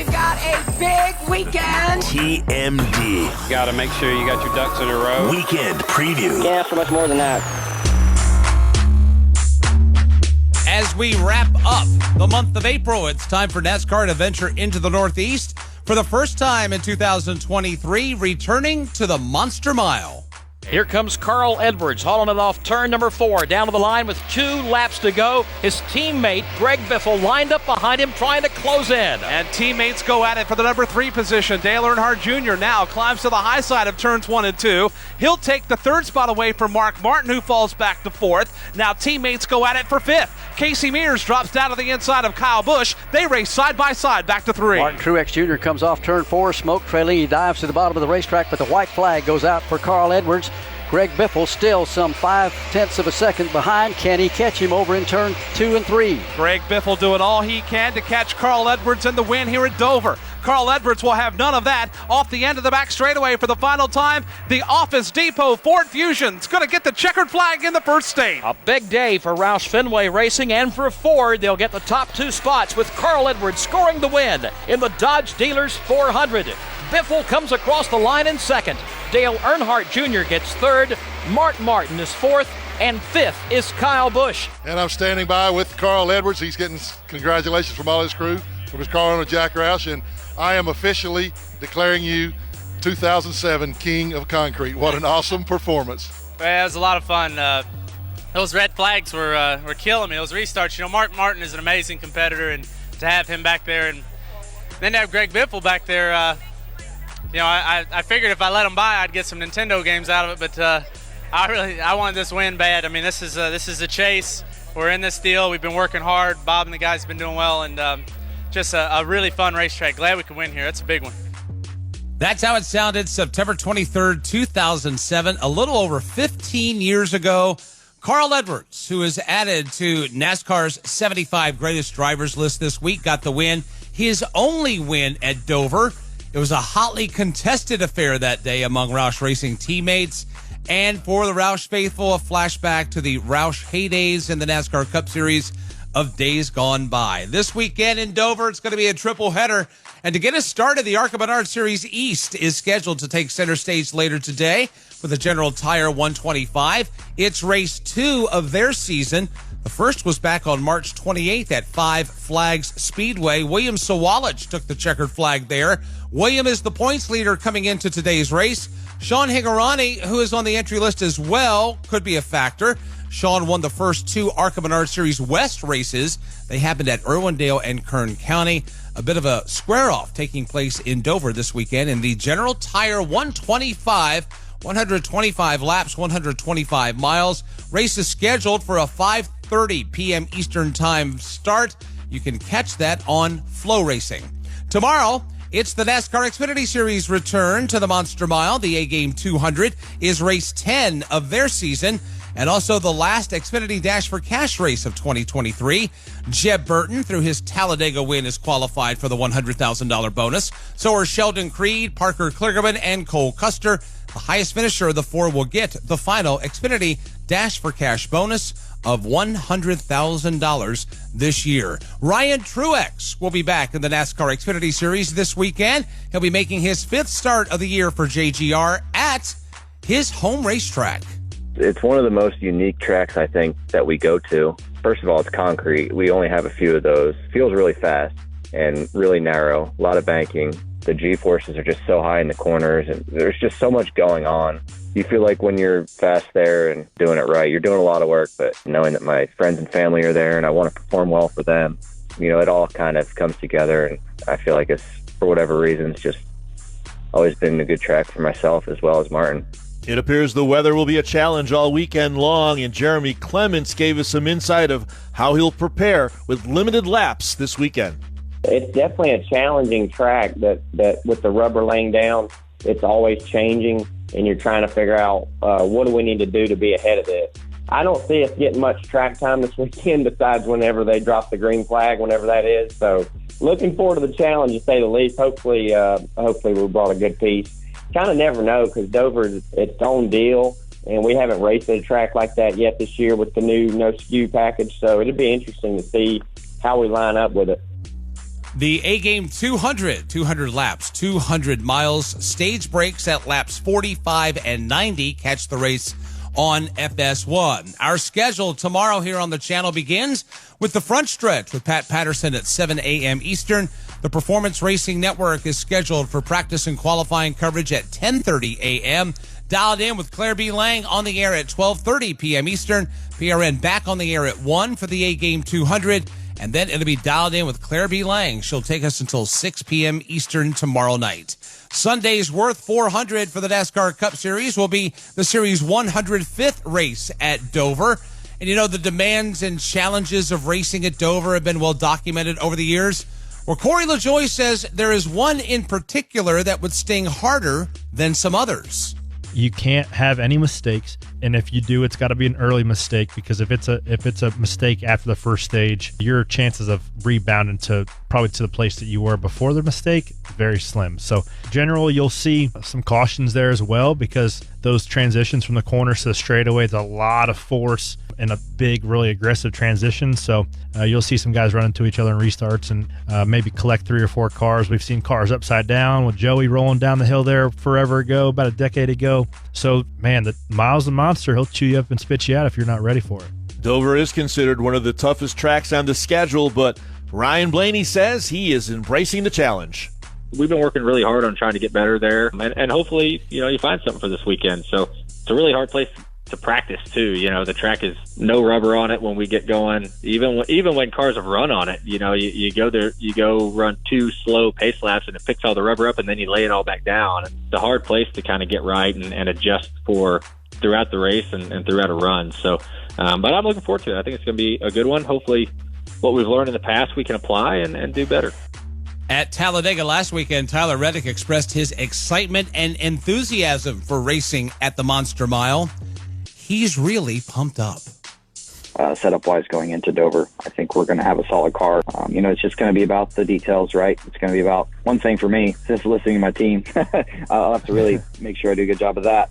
We've got a big weekend. TMD. Got to make sure you got your ducks in a row. Weekend preview. Can't ask for much more than that. As we wrap up the month of April, it's time for NASCAR to venture into the Northeast for the first time in 2023, returning to the Monster Mile. Here comes Carl Edwards, hauling it off turn number 4, down to the line with 2 laps to go. His teammate, Greg Biffle, lined up behind him, trying to close in. And teammates go at it for the number 3 position. Dale Earnhardt Jr. now climbs to the high side of turns 1 and 2. He'll take the 3rd spot away from Mark Martin, who falls back to 4th. Now teammates go at it for 5th. Casey Mears drops down to the inside of Kyle Busch. They race side by side back to 3. Martin Truex Jr. comes off turn 4, smoke trailing. He dives to the bottom of the racetrack, but the white flag goes out for Carl Edwards. Greg Biffle still some 0.5 of a second behind. Can he catch him over in turn 2 and 3? Greg Biffle doing all he can to catch Carl Edwards in the win here at Dover. Carl Edwards will have none of that. Off the end of the back straightaway for the final time, the Office Depot Ford Fusion's going to get the checkered flag in the first state. A big day for Roush Fenway Racing and for Ford. They'll get the top 2 spots with Carl Edwards scoring the win in the Dodge Dealers 400. Biffle comes across the line in 2nd. Dale Earnhardt Jr. gets 3rd. Mark Martin is 4th. And 5th is Kyle Busch. And I'm standing by with Carl Edwards. He's getting congratulations from all his crew, from his car owner, Jack Roush. And I am officially declaring you 2007 King of Concrete. What an awesome performance. Well, it was a lot of fun. Those red flags were killing me. Those restarts. You know, Mark Martin is an amazing competitor, and to have him back there and then to have Greg Biffle back there, you know, I figured if I let him by, I'd get some Nintendo games out of it, but I wanted this win bad. I mean, this is a chase. We're in this deal. We've been working hard. Bob and the guys have been doing well, and just a really fun racetrack. Glad we could win here. That's a big one. That's how it sounded September 23rd, 2007, a little over 15 years ago. Carl Edwards, who is added to NASCAR's 75 greatest drivers list this week, got the win. His only win at Dover. It was a hotly contested affair that day among Roush Racing teammates. And for the Roush faithful, a flashback to the Roush heydays in the NASCAR Cup Series of days gone by. This weekend in Dover, it's going to be a triple header. And to get us started, the ARCA Menard Series East is scheduled to take center stage later today with the General Tire 125. It's race 2 of their season. The first was back on March 28th at Five Flags Speedway. William Sawalich took the checkered flag there. William is the points leader coming into today's race. Sean Higurani, who is on the entry list as well, could be a factor. Sean won the first 2 ARCA Menard Series West races. They happened at Irwindale and Kern County. A bit of a square-off taking place in Dover this weekend in the General Tire 125, 125 laps, 125 miles. Race is scheduled for a 5:30 p.m. Eastern Time start. You can catch that on Flow Racing. Tomorrow, it's the NASCAR Xfinity Series return to the Monster Mile. The A-Game 200 is race 10 of their season, and also the last Xfinity Dash for Cash race of 2023. Jeb Burton, through his Talladega win, is qualified for the $100,000 bonus. So are Sheldon Creed, Parker Kligerman, and Cole Custer. The highest finisher of the 4 will get the final Xfinity Dash for Cash bonus of $100,000 this year. Ryan Truex will be back in the NASCAR Xfinity Series this weekend. He'll be making his 5th start of the year for JGR at his home racetrack. It's one of the most unique tracks, I think, that we go to. First of all, it's concrete. We only have a few of those. Feels really fast and really narrow, a lot of banking. The G-forces are just so high in the corners, and there's just so much going on. You feel like when you're fast there and doing it right, you're doing a lot of work, but knowing that my friends and family are there and I want to perform well for them, you know, it all kind of comes together, and I feel like it's, for whatever reason, it's just always been a good track for myself as well as Martin. It appears the weather will be a challenge all weekend long, and Jeremy Clements gave us some insight of how he'll prepare with limited laps this weekend. It's definitely a challenging track that with the rubber laying down, it's always changing, and you're trying to figure out what do we need to do to be ahead of this. I don't see us getting much track time this weekend besides whenever they drop the green flag, whenever that is. So looking forward to the challenge, to say the least. Hopefully we brought a good piece. Kind of never know, because Dover is its own deal, and we haven't raced at a track like that yet this year with the new no skew package. So it'll be interesting to see how we line up with it. The A-Game 200 laps, 200 miles, stage breaks at laps 45 and 90. Catch the race on FS1. Our schedule tomorrow here on the channel begins with the front stretch with Pat Patterson at 7 a.m. Eastern. The Performance Racing Network is scheduled for practice and qualifying coverage at 10:30 a.m. Dialed in with Claire B. Lang on the air at 12:30 p.m. Eastern. PRN back on the air at 1 for the A-Game 200. And then it'll be dialed in with Claire B. Lang. She'll take us until 6 p.m. Eastern tomorrow night. Sunday's Worth 400 for the NASCAR Cup Series will be the Series 105th race at Dover. And you know, the demands and challenges of racing at Dover have been well documented over the years. Well, Corey LaJoie says there is one in particular that would sting harder than some others. You can't have any mistakes, and if you do, it's got to be an early mistake, because if it's a mistake after the first stage, your chances of rebounding to probably to the place that you were before the mistake very slim. So generally, you'll see some cautions there as well, because those transitions from the corners to the straightaway, it's a lot of force and a big, really aggressive transition. So you'll see some guys run into each other in restarts and maybe collect 3 or 4 cars. We've seen cars upside down with Joey rolling down the hill there forever ago, about a decade ago. So, man, the Miles the Monster, he'll chew you up and spit you out if you're not ready for it. Dover is considered one of the toughest tracks on the schedule, but Ryan Blaney says he is embracing the challenge. We've been working really hard on trying to get better there, and hopefully, you find something for this weekend. So it's a really hard place to practice too. The track is no rubber on it when we get going. Even when cars have run on it, you go there, you go run 2 slow pace laps, and it picks all the rubber up, and then you lay it all back down. And it's a hard place to kind of get right and adjust for throughout the race and throughout a run. So, but I'm looking forward to it. I think it's going to be a good one. Hopefully, what we've learned in the past we can apply and do better. At Talladega last weekend, Tyler Reddick expressed his excitement and enthusiasm for racing at the Monster Mile. He's really pumped up. Setup-wise going into Dover, I think we're going to have a solid car. It's just going to be about the details, right? It's going to be about one thing for me, just listening to my team. I'll have to really make sure I do a good job of that.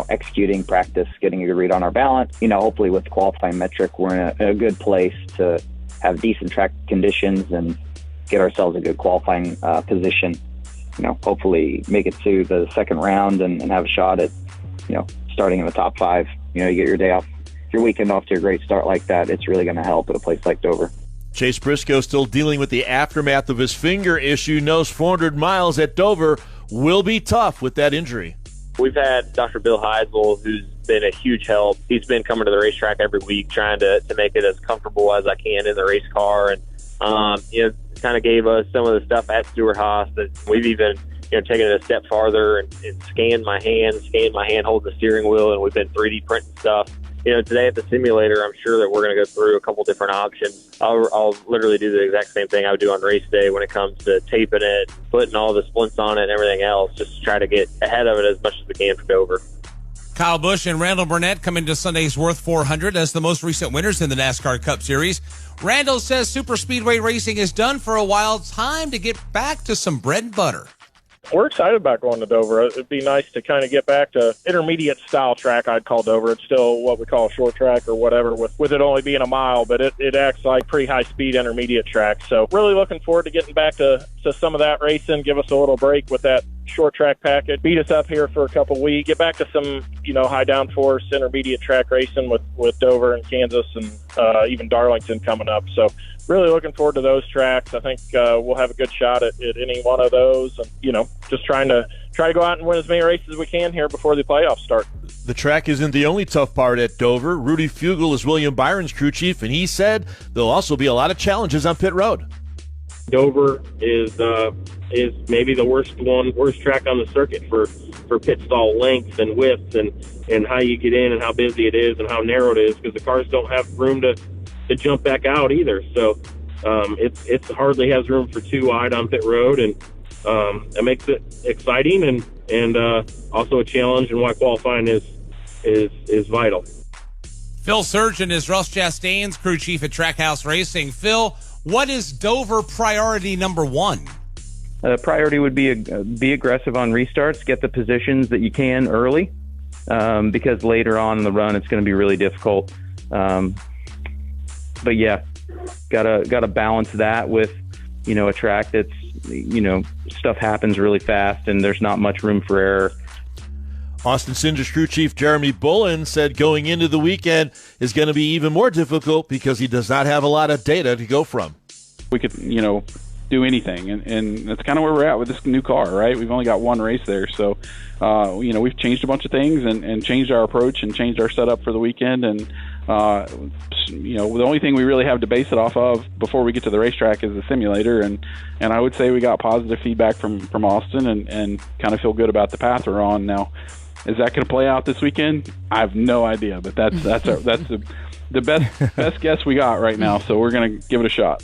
Executing, practice, getting a good read on our balance. Hopefully with qualifying metric, we're in a good place to have decent track conditions and get ourselves a good qualifying position. Hopefully make it to the second round and have a shot at, starting in the top 5. You get your day off, your weekend off to a great start like that. It's really going to help at a place like Dover. Chase Briscoe still dealing with the aftermath of his finger issue. Knows 400 miles at Dover will be tough with that injury. We've had Dr. Bill Heisel, who's been a huge help. He's been coming to the racetrack every week trying to make it as comfortable as I can in the race car. And, kind of gave us some of the stuff at Stewart Haas that we've even taken it a step farther and scanned my hand holding the steering wheel, and we've been 3D printing stuff. Today at the simulator, I'm sure that we're going to go through a couple different options. I'll literally do the exact same thing I would do on race day when it comes to taping it, putting all the splints on it and everything else, just to try to get ahead of it as much as we can for Dover. Kyle Busch and Randall Burnett come into Sunday's Worth 400 as the most recent winners in the NASCAR Cup Series. Randall says super speedway racing is done for a while. Time to get back to some bread and butter. We're excited about going to Dover. It'd be nice to kind of get back to intermediate style track, I'd call Dover. It's still what we call a short track or whatever, with it only being a mile, but it acts like pretty high-speed intermediate track. So really looking forward to getting back to some of that racing, give us a little break with that short track package, beat us up here for a couple weeks, get back to some, high downforce intermediate track racing with Dover and Kansas and even Darlington coming up. So really looking forward to those tracks. I think we'll have a good shot at any one of those, and just try to go out and win as many races as we can here before the playoffs start. The track isn't the only tough part at Dover. Rudy Fugel is William Byron's crew chief, and he said there'll also be a lot of challenges on pit road. Dover is maybe the worst track on the circuit for pit stall length and width and how you get in and how busy it is and how narrow it is, because the cars don't have room to jump back out either. So it hardly has room for 2 wide on pit road, and it makes it exciting and also a challenge, and why qualifying is vital. Phil Surgeon is Russ Chastain's crew chief at Trackhouse Racing. Phil, what is Dover priority number 1? Priority would be aggressive on restarts, get the positions that you can early, because later on in the run it's going to be really difficult. But yeah, gotta balance that with a track that's, stuff happens really fast and there's not much room for error. Austin Cindric's crew chief Jeremy Bullen said going into the weekend is going to be even more difficult because he does not have a lot of data to go from. We could, do anything, and that's kind of where we're at with this new car, right? We've only got one race there, so we've changed a bunch of things and changed our approach and changed our setup for the weekend, and the only thing we really have to base it off of before we get to the racetrack is the simulator, and I would say we got positive feedback from Austin and kind of feel good about the path we're on now. Is that going to play out this weekend? I have no idea, but that's the best guess we got right now, so we're going to give it a shot.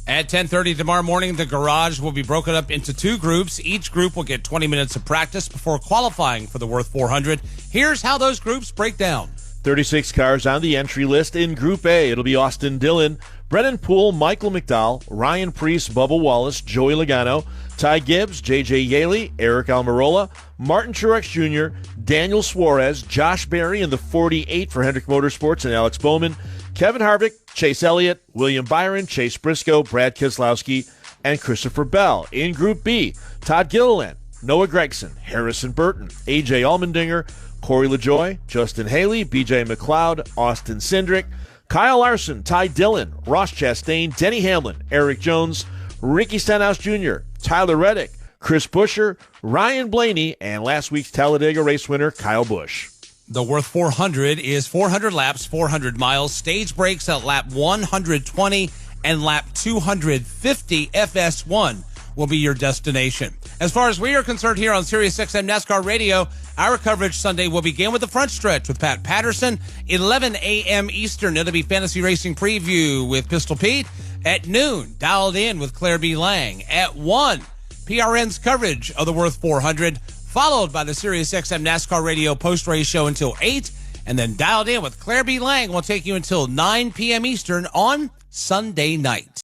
At 10:30 tomorrow morning, the garage will be broken up into 2 groups. Each group will get 20 minutes of practice before qualifying for the Worth 400. Here's how those groups break down. 36 cars on the entry list. In Group A, it'll be Austin Dillon, Brennan Poole, Michael McDowell, Ryan Preece, Bubba Wallace, Joey Logano, Ty Gibbs, J.J. Yaley, Eric Almirola, Martin Truex Jr., Daniel Suarez, Josh Berry in the 48 for Hendrick Motorsports and Alex Bowman, Kevin Harvick, Chase Elliott, William Byron, Chase Briscoe, Brad Keselowski, and Christopher Bell. In Group B, Todd Gilliland, Noah Gragson, Harrison Burton, A.J. Allmendinger, Corey LaJoie, Justin Haley, B.J. McLeod, Austin Cindric, Kyle Larson, Ty Dillon, Ross Chastain, Denny Hamlin, Eric Jones, Ricky Stenhouse Jr., Tyler Reddick, Chris Buescher, Ryan Blaney, and last week's Talladega race winner, Kyle Busch. The Worth 400 is 400 laps, 400 miles. Stage breaks at lap 120 and lap 250. FS1 will be your destination. As far as we are concerned here on SiriusXM NASCAR Radio, our coverage Sunday will begin with the front stretch with Pat Patterson, 11 a.m. Eastern. It'll be Fantasy Racing Preview with Pistol Pete. At noon, Dialed In with Claire B. Lang. At 1, PRN's coverage of the Worth 400, followed by the SiriusXM NASCAR Radio post-race show until 8, and then Dialed In with Claire B. Lang will take you until 9 p.m. Eastern on Sunday night.